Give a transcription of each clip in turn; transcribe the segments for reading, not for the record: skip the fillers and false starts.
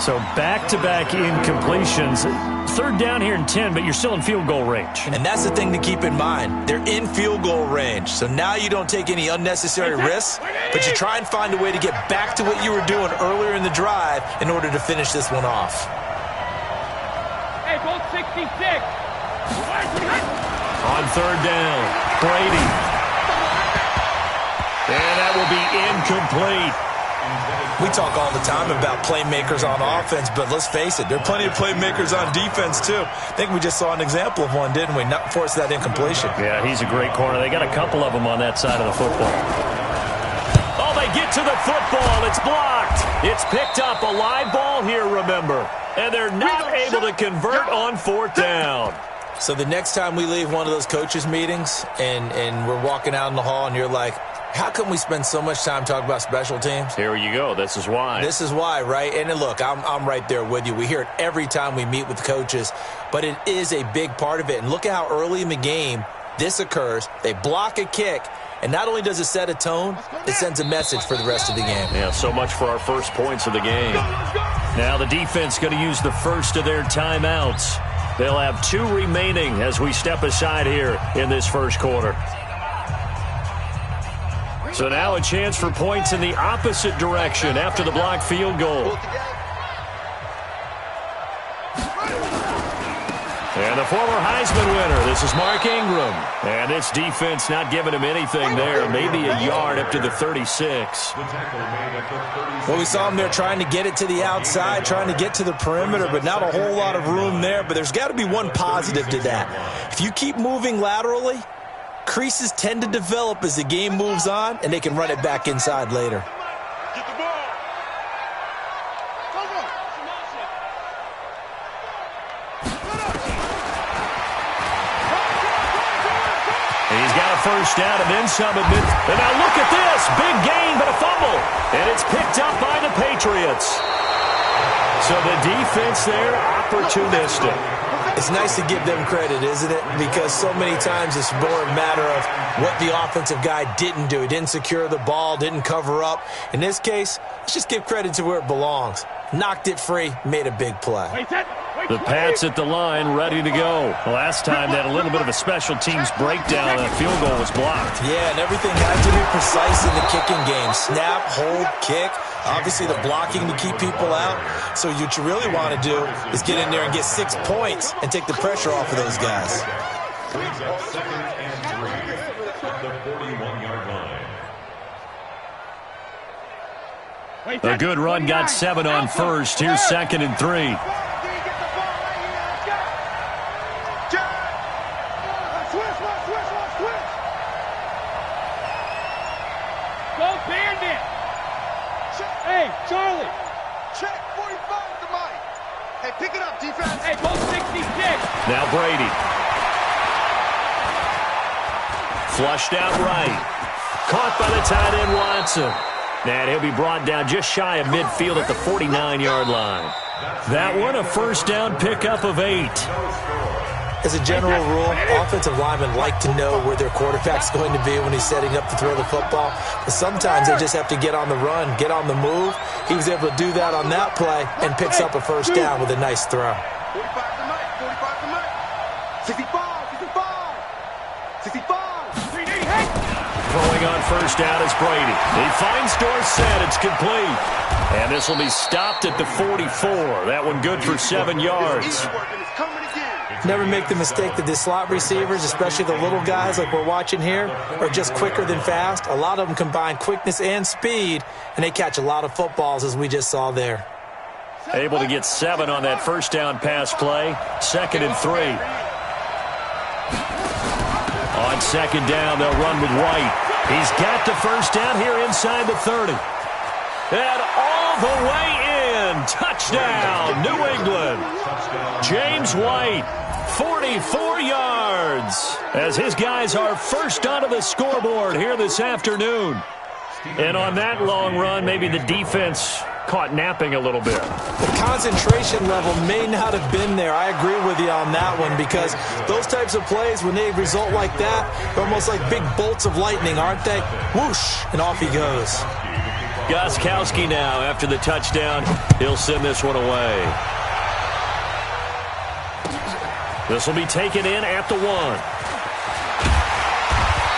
So back-to-back incompletions. Third down here and 10, but you're still in field goal range. And that's the thing to keep in mind. They're in field goal range. So now you don't take any unnecessary risks, but you try and find a way to get back to what you were doing earlier in the drive in order to finish this one off. Hey, goal 66. On third down, Brady. And that will be incomplete. We talk all the time about playmakers on offense, but let's face it, there are plenty of playmakers on defense, too. I think we just saw an example of one, didn't we? Not force that incompletion. Yeah, he's a great corner. They got a couple of them on that side of the football. Oh, they get to the football. It's blocked. It's picked up. A live ball here, remember. And they're not able to convert on fourth down. So the next time we leave one of those coaches' meetings and we're walking out in the hall and you're like, how come we spend so much time talking about special teams? Here you go. This is why. This is why, right? And look, I'm right there with you. We hear it every time we meet with coaches, but it is a big part of it. And look at how early in the game this occurs. They block a kick, and not only does it set a tone, it sends a message for the rest of the game. Yeah, so much for our first points of the game. Now the defense going to use the first of their timeouts. They'll have 2 remaining as we step aside here in this first quarter. So now a chance for points in the opposite direction after the blocked field goal. And the former Heisman winner, this is Mark Ingram. And this defense not giving him anything there, maybe a yard up to the 36. Well, we saw him there trying to get it to the outside, trying to get to the perimeter, but not a whole lot of room there. But there's got to be one positive to that. If you keep moving laterally, creases tend to develop as the game moves on, and they can run it back inside later. Get the ball. He's got a first down and then some. And now look at this. Big gain, but a fumble. And it's picked up by the Patriots. So the defense there, opportunistic. It's nice to give them credit, isn't it? Because so many times it's more a matter of what the offensive guy didn't do. He didn't secure the ball, didn't cover up. In this case, let's just give credit to where it belongs. Knocked it free, made a big play. The Pats at the line, ready to go. Last time they had a little bit of a special teams breakdown. That field goal was blocked. Yeah, and everything had to be precise in the kicking game. Snap, hold, kick. Obviously, the blocking to keep people out. So what you really want to do is get in there and get 6 points and take the pressure off of those guys. Brings up 2nd and 3 at the 41-yard line. A good run got 7 on first. Here's 2nd and 3. Hey, Charlie. Check 45 to Mike. Hey, pick it up, defense. Hey, goal 66. Now Brady. Flushed out right. Caught by the tight end Watson. And he'll be brought down just shy of midfield at the 49-yard line. That one, a first down pickup of 8. As a general rule, offensive linemen like to know where their quarterback's going to be when he's setting up to throw the football. But sometimes they just have to get on the run, get on the move. He was able to do that on that play and picks up a first down with a nice throw. 45 to Mike. 45 to Mike. 65. 65. 65. Throwing on first down is Brady. He finds Dorsett. It's complete. And this will be stopped at the 44. That one good for 7 yards. Never make the mistake that the slot receivers, especially the little guys like we're watching here, are just quicker than fast. A lot of them combine quickness and speed, and they catch a lot of footballs, as we just saw there. Able to get 7 on that first down pass play. 2nd and 3. On 2nd down, they'll run with White. He's got the first down here inside the 30. And all the way in. Touchdown, New England. James White, 44 yards, as his guys are first onto the scoreboard here this afternoon. And on that long run, maybe the defense caught napping a little bit. The concentration level may not have been there. I agree with you on that one, because those types of plays, when they result like that, they're almost like big bolts of lightning, aren't they? Whoosh, and off he goes. Gostkowski now, after the touchdown, he'll send this one away. This will be taken in at the 1.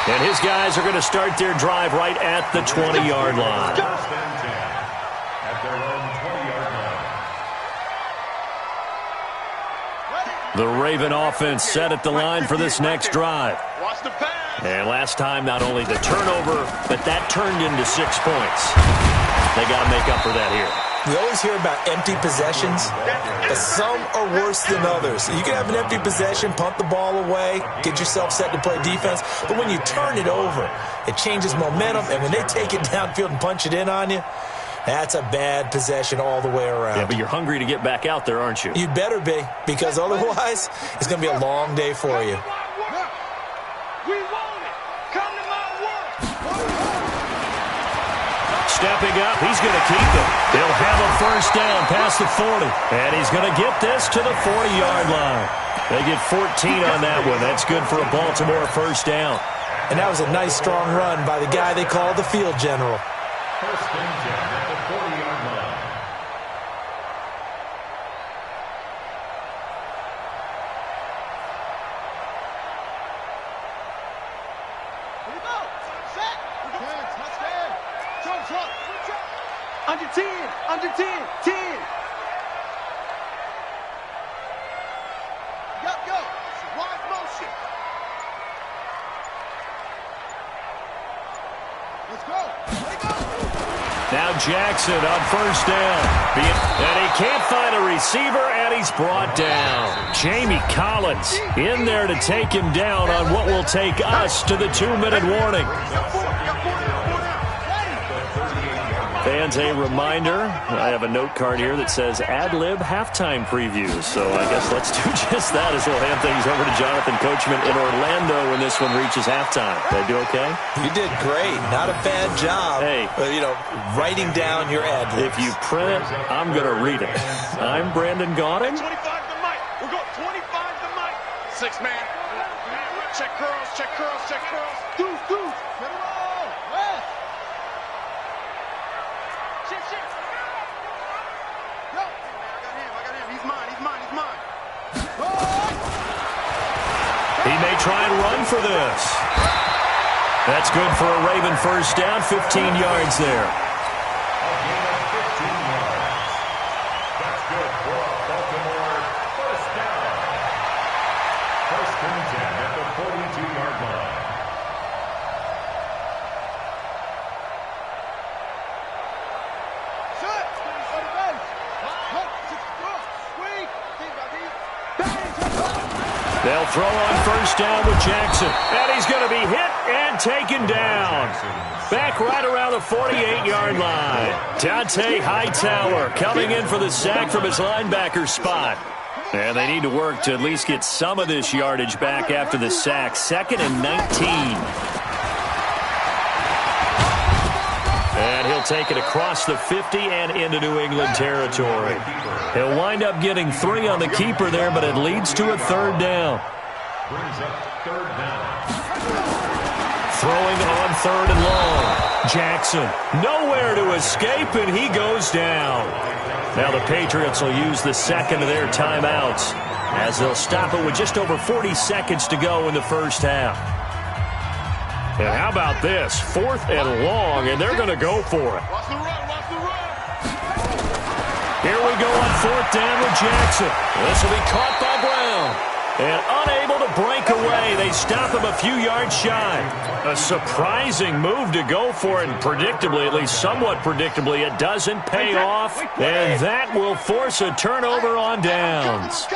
And his guys are going to start their drive right at the 20-yard line. At their own 20-yard line. The Raven offense set at the line for this next drive. Watch the pass. And last time, not only the turnover, but that turned into 6 points. They got to make up for that here. We always hear about empty possessions, but some are worse than others. You can have an empty possession, punt the ball away, get yourself set to play defense, but when you turn it over, it changes momentum, and when they take it downfield and punch it in on you, that's a bad possession all the way around. Yeah, but you're hungry to get back out there, aren't you? You better be, because otherwise, it's going to be a long day for you. We want it. Come to my work. Stepping up, he's going to keep it. He'll have a first down past the 40. And he's going to get this to the 40-yard line. They get 14 on that one. That's good for a Baltimore first down. And that was a nice, strong run by the guy they call the field general. First and 10 at the 40-yard line. Under 10, under 10, 10. Go. Wide motion. Let's go. Now Jackson on first down. And he can't find a receiver, and he's brought down. Jamie Collins in there to take him down on what will take us to the 2-minute warning. Fans, a reminder, I have a note card here that says ad-lib halftime previews. So I guess let's do just that as we'll hand things over to Jonathan Coachman in Orlando when this one reaches halftime. Did I do okay? You did great. Not a bad job. Hey. Writing down your ad-libs. If you print it, I'm going to read it. I'm Brandon Gaudin. 25 to Mike. We'll go 25 to Mike. 6 man. Check curls, check curls, check curls. Deuce. Get him all. West. Shit. Go. I got him. He's mine. He may try and run for this. That's good for a Raven first down, 15 yards there. A gain of 15 yards. That's good for a Baltimore first down. First and 10 at the 42-yard line. They'll throw on first down with Jackson. And he's going to be hit and taken down. Back right around the 48-yard line. Dante Hightower coming in for the sack from his linebacker spot. And they need to work to at least get some of this yardage back after the sack. 2nd and 19. And he'll take it across the 50 and into New England territory. He'll wind up getting 3 on the keeper there, but it leads to a 3rd down. Brings up 3rd down. Throwing on 3rd and long. Jackson nowhere to escape, and he goes down. Now the Patriots will use the second of their timeouts as they'll stop it with just over 40 seconds to go in the first half. And how about this? 4th and long, and they're going to go for it. Watch the run. Here we go on 4th down with Jackson. This will be caught by Brown. And unable to break away, they stop him a few yards shy. A surprising move to go for it, and predictably, at least somewhat predictably, it doesn't pay off. And that will force a turnover on downs.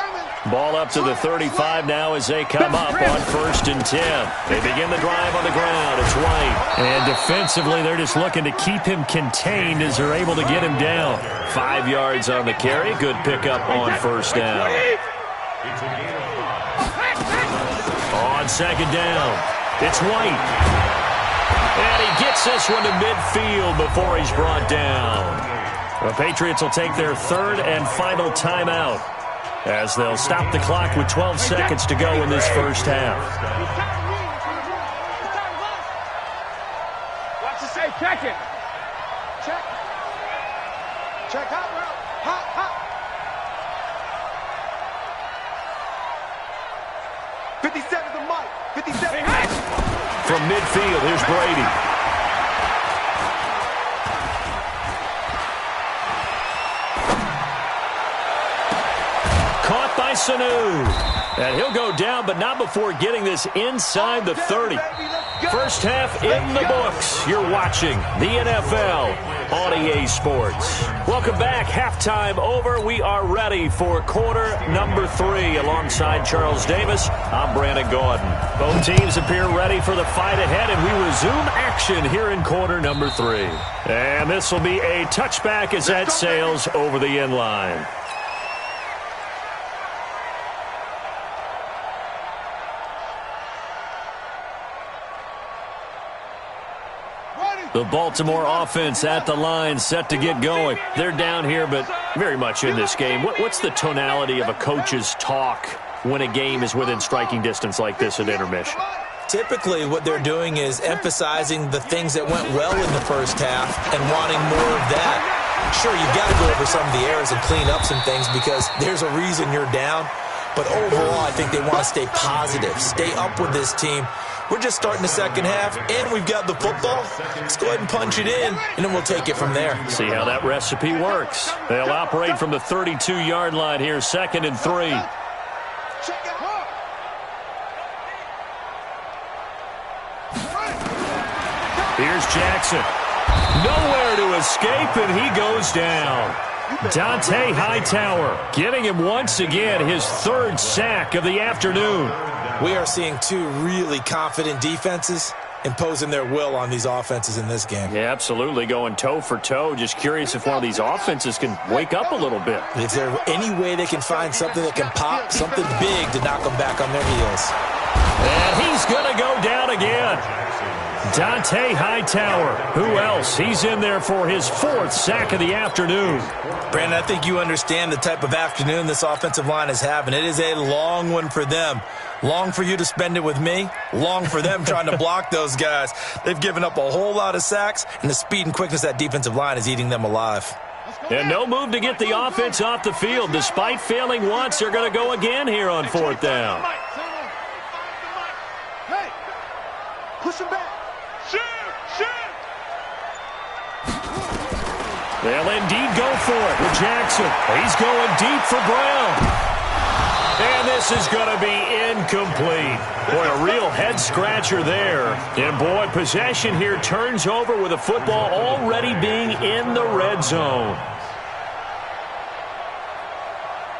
Ball up to the 35 now as they come up on 1st and 10. They begin the drive on the ground. It's White. And defensively, they're just looking to keep him contained as they're able to get him down. 5 yards on the carry. Good pickup on 1st down. It's a gain of 5. On 2nd down, it's White. And he gets this one to midfield before he's brought down. The Patriots will take their 3rd and final timeout as they'll stop the clock with 12 seconds to go in this first half. Check it. Check. Check hot route. Hot, hot. 57 to Mike. 57. From midfield, here's Brady. Caught by Sanu. And he'll go down, but not before getting this inside the 30. First half in the books. You're watching the NFL on EA Sports. Welcome back. Halftime over. We are ready for quarter number 3. Alongside Charles Davis, I'm Brandon Gordon. Both teams appear ready for the fight ahead, and we resume action here in quarter number 3. And this will be a touchback as that sails over the end line. The Baltimore offense at the line, set to get going. They're down here, but very much in this game. What's the tonality of a coach's talk when a game is within striking distance like this at intermission? Typically, what they're doing is emphasizing the things that went well in the first half and wanting more of that. Sure, you've got to go over some of the errors and clean up some things because there's a reason you're down. But overall, I think they want to stay positive, stay up with this team. We're just starting the second half, and we've got the football. Let's go ahead and punch it in, and then we'll take it from there. See how that recipe works. They'll operate from the 32-yard line here, 2nd and 3. Here's Jackson. Nowhere to escape, and he goes down. Dante Hightower getting him once again his 3rd sack of the afternoon. We are seeing 2 really confident defenses imposing their will on these offenses in this game. Yeah, absolutely, going toe for toe. Just curious if one of these offenses can wake up a little bit. Is there any way they can find something that can pop, something big to knock them back on their heels? And he's going to go down again. Dante Hightower. Who else? He's in there for his 4th sack of the afternoon. Brandon, I think you understand the type of afternoon this offensive line is having. It is a long one for them. Long for you to spend it with me. Long for them trying to block those guys. They've given up a whole lot of sacks, and the speed and quickness of that defensive line is eating them alive. And no move to get the offense off the field. Despite failing once, they're going to go again here on 4th down. Hey, push him back. They'll indeed go for it with Jackson. He's going deep for Brown. And this is going to be incomplete. Boy, a real head-scratcher there. And, boy, possession here turns over with the football already being in the red zone.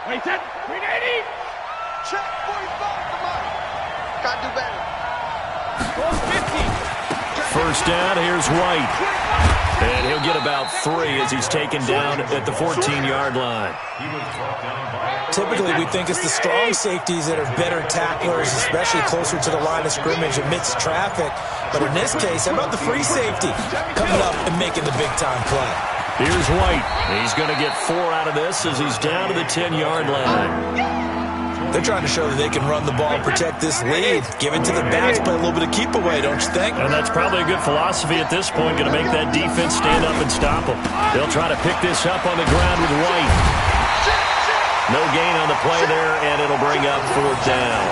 Wait, 380. Check 45, come on. Got to do better. 50. First down, here's White. And he'll get about 3 as he's taken down at the 14-yard line. Typically, we think it's the strong safeties that are better tacklers, especially closer to the line of scrimmage amidst traffic. But in this case, how about the free safety coming up and making the big-time play? Here's White. He's going to get 4 out of this as he's down to the 10-yard line. They're trying to show that they can run the ball and protect this lead. Give it to the backs, play a little bit of keep away, don't you think? And that's probably a good philosophy at this point, going to make that defense stand up and stop them. They'll try to pick this up on the ground with White. No gain on the play there, and it'll bring up 4th down.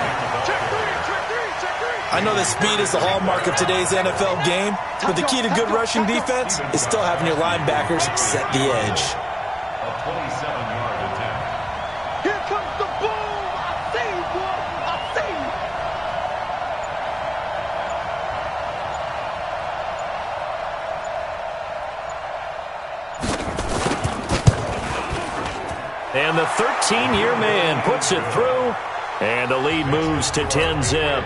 I know that speed is the hallmark of today's NFL game, but the key to good rushing defense is still having your linebackers set the edge. A 27-yard attempt. Here comes the boom. I see, boy. I see. And the 13-year man puts it through, and the lead moves to 10-zip.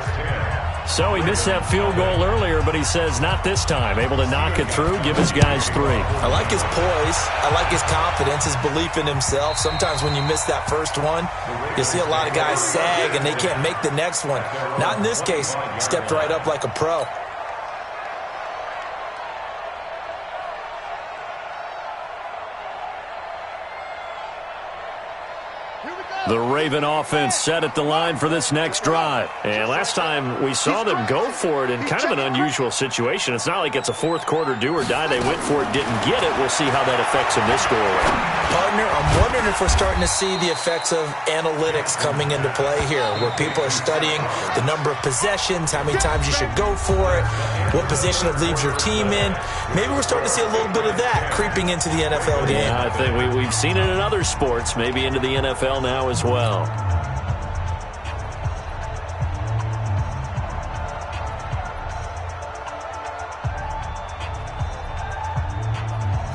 So he missed that field goal earlier, but he says not this time. Able to knock it through, give his guys 3. I like his poise. I like his confidence, his belief in himself. Sometimes when you miss that first one, you see a lot of guys sag and they can't make the next one. Not in this case. Stepped right up like a pro. The Raven offense set at the line for this next drive. And last time we saw them go for it in kind of an unusual situation. It's not like it's a fourth quarter do or die. They went for it, didn't get it. We'll see how that affects them this go-around. Partner, I'm wondering if we're starting to see the effects of analytics coming into play here, where people are studying the number of possessions, how many times you should go for it, what position it leaves your team in. Maybe we're starting to see a little bit of that creeping into the NFL game. Yeah, I think we've seen it in other sports, maybe into the NFL now as well.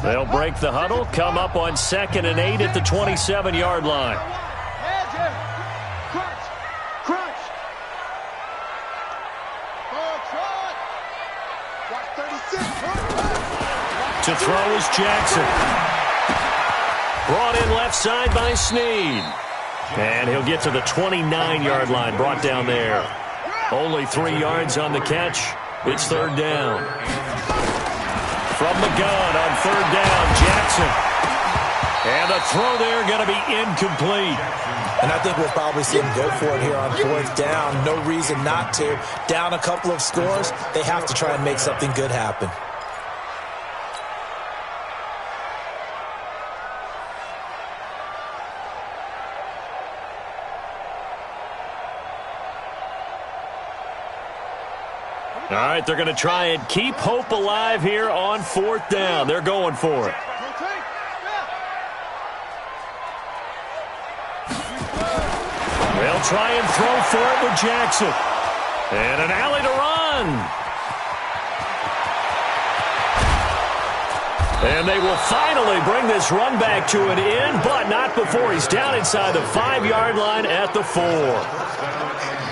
They'll break the huddle, come up on 2nd and 8 at the 27-yard line. To throw is Jackson. Brought in left side by Snead. And he'll get to the 29-yard line, brought down there. Only 3 yards on the catch. It's 3rd down. From the gun on 3rd down, Jackson. And the throw there going to be incomplete. And I think we'll probably see him go for it here on 4th down. No reason not to. Down a couple of scores, they have to try and make something good happen. All right, they're going to try and keep hope alive here on 4th down. They're going for it. They'll try and throw for it with Jackson. And an alley to run. And they will finally bring this run back to an end, but not before he's down inside the 5-yard line at the 4.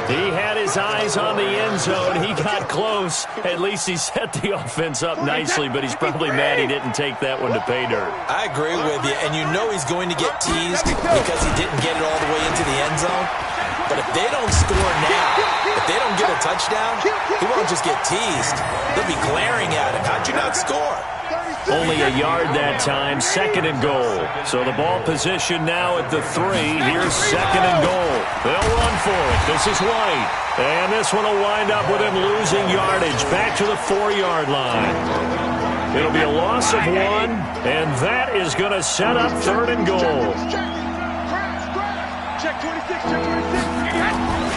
He had his eyes on the end zone. He got close. At least he set the offense up nicely, but he's probably mad he didn't take that one to pay dirt. I agree with you, and you know he's going to get teased because he didn't get it all the way into the end zone. But if they don't score now, if they don't get a touchdown, he won't just get teased. They'll be glaring at him. How'd you not score? Only a yard that time, 2nd and goal. So the ball position now at the 3. Here's 2nd and goal. They'll run for it. This is White. And this one will wind up with him losing yardage back to the 4-yard line. It'll be a loss of 1, and that is going to set up 3rd and goal. Check 26, check 26.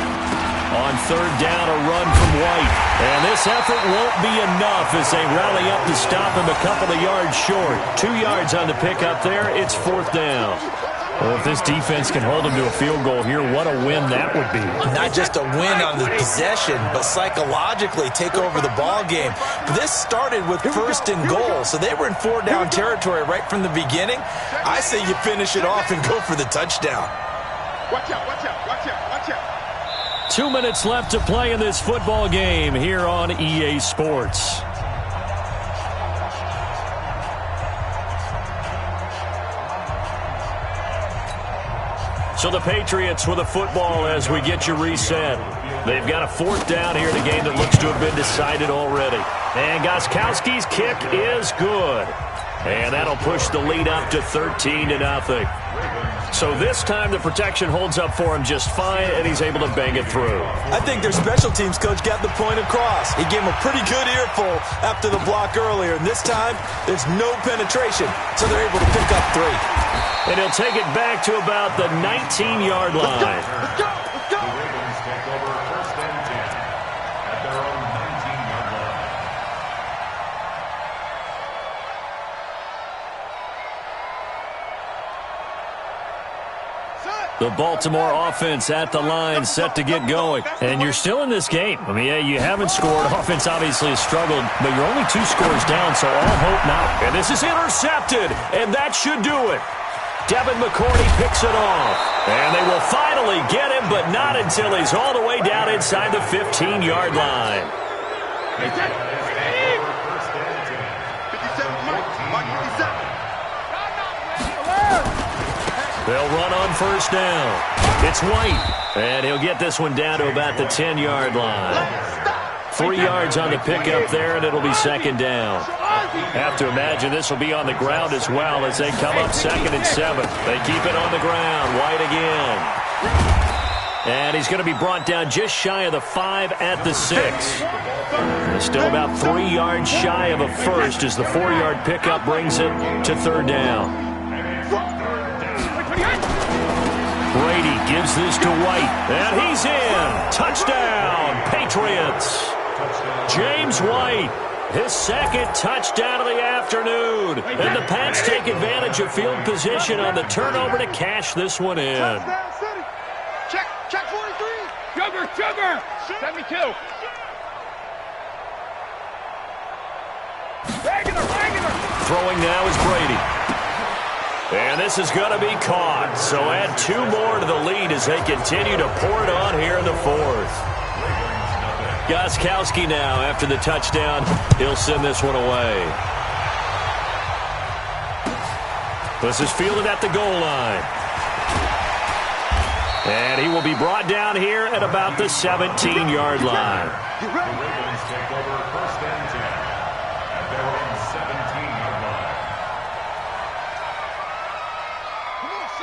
On 3rd down, a run from White. And this effort won't be enough as they rally up to stop him a couple of yards short. 2 yards on the pickup there. It's 4th down. Well, if this defense can hold him to a field goal here, what a win that would be. Not just a win on the possession, but psychologically take over the ball game. This started with 1st and goal, so they were in 4-down territory right from the beginning. I say you finish it off and go for the touchdown. Watch out, watch out, watch out, watch out. 2 minutes left to play in this football game here on EA Sports. So the Patriots with a football as we get you reset. They've got a 4th down here in a game that looks to have been decided already. And Gostkowski's kick is good. And that'll push the lead up to 13-0. So this time the protection holds up for him just fine, and he's able to bang it through. I think their special teams coach got the point across. He gave him a pretty good earful after the block earlier, and this time there's no penetration, so they're able to pick up 3. And he'll take it back to about the 19-yard line. Let's go, let's go. The Ravens take over 1st and 10 at their own 19-yard line. The Baltimore offense at the line, set to get going. And you're still in this game. I mean, yeah, you haven't scored. Offense obviously has struggled, but you're only 2 scores down, so all hope not. And this is intercepted, and that should do it. Devin McCourty picks it off. And they will finally get him, but not until he's all the way down inside the 15-yard line. 57, Mike, Mike 57. They'll run on 1st down. It's White, and he'll get this one down to about the 10-yard line. 3 yards on the pickup there, and it'll be 2nd down. Have to imagine this will be on the ground as well as they come up 2nd and 7. They keep it on the ground. White again. And he's going to be brought down just shy of the 5 at the 6. They're still about 3 yards shy of a first as the 4-yard pickup brings it to 3rd down. Brady gives this to White, and he's in. Touchdown, Patriots. James White, his 2nd touchdown of the afternoon. And the Pats take advantage of field position on the turnover to cash this one in. Check 43. Sugar. 72. Regular. Throwing now is Brady. And this is going to be caught. So add 2 more to the lead as they continue to pour it on here in the 4th. Gostkowski now after the touchdown. He'll send this one away. This is fielded at the goal line. And he will be brought down here at about the 17-yard line. The Ravens take over 1st and 10 at their own 17-yard line.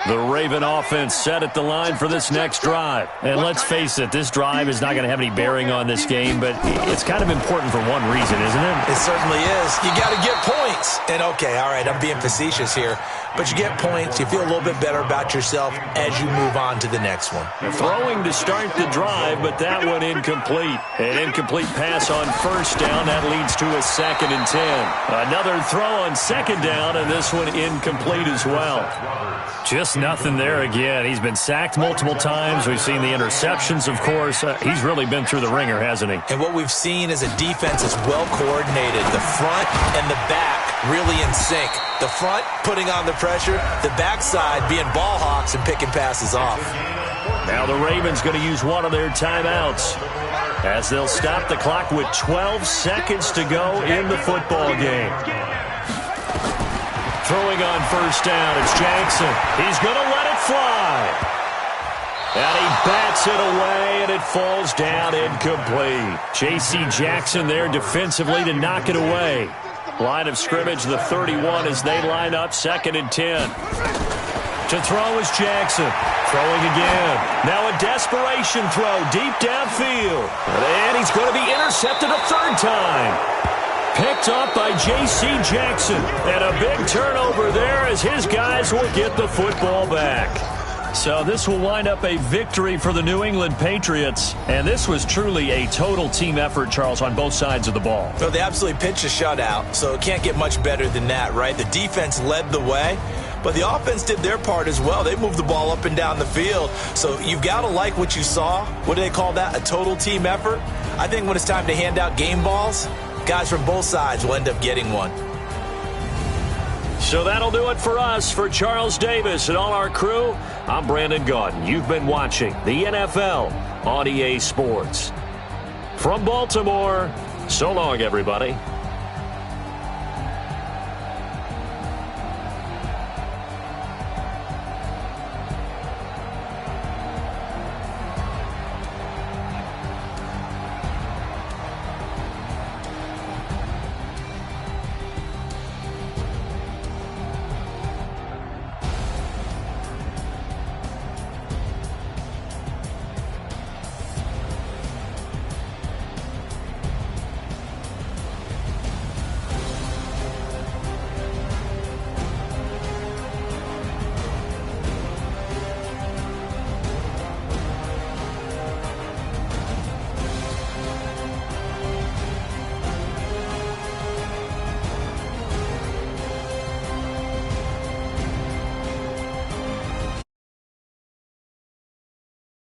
The Raven offense set at the line for this next drive. And let's face it, this drive is not going to have any bearing on this game, but it's kind of important for one reason, isn't it? It certainly is. You got to get points. And, okay, all right, I'm being facetious here. But you get points, you feel a little bit better about yourself as you move on to the next one. Throwing to start the drive, but that one incomplete. An incomplete pass on 1st down. That leads to a 2nd and 10. Another throw on 2nd down, and this one incomplete as well. Just nothing there again. He's been sacked multiple times. We've seen the interceptions, of course. He's really been through the ringer, hasn't he? And what we've seen is a defense that's well coordinated. The front and the back really in sync. The front putting on the pressure, the backside being ball hawks and picking passes off. Now the Ravens going to use one of their timeouts as they'll stop the clock with 12 seconds to go in the football game. Throwing on 1st down, it's Jackson. He's going to let it fly. And he bats it away, and it falls down incomplete. J.C. Jackson there defensively to knock it away. Line of scrimmage, the 31 as they line up 2nd and 10. To throw is Jackson. Throwing again. Now a desperation throw deep downfield. And he's going to be intercepted a 3rd time. Picked up by J.C. Jackson. And a big turnover there as his guys will get the football back. So this will wind up a victory for the New England Patriots. And this was truly a total team effort, Charles, on both sides of the ball. Well, they absolutely pitched a shutout, so it can't get much better than that, right? The defense led the way, but the offense did their part as well. They moved the ball up and down the field. So you've got to like what you saw. What do they call that? A total team effort? I think when it's time to hand out game balls, guys from both sides will end up getting one. So that'll do it for us. For Charles Davis and all our crew, I'm Brandon Gaudin. You've been watching the NFL on EA Sports. From Baltimore, so long, everybody.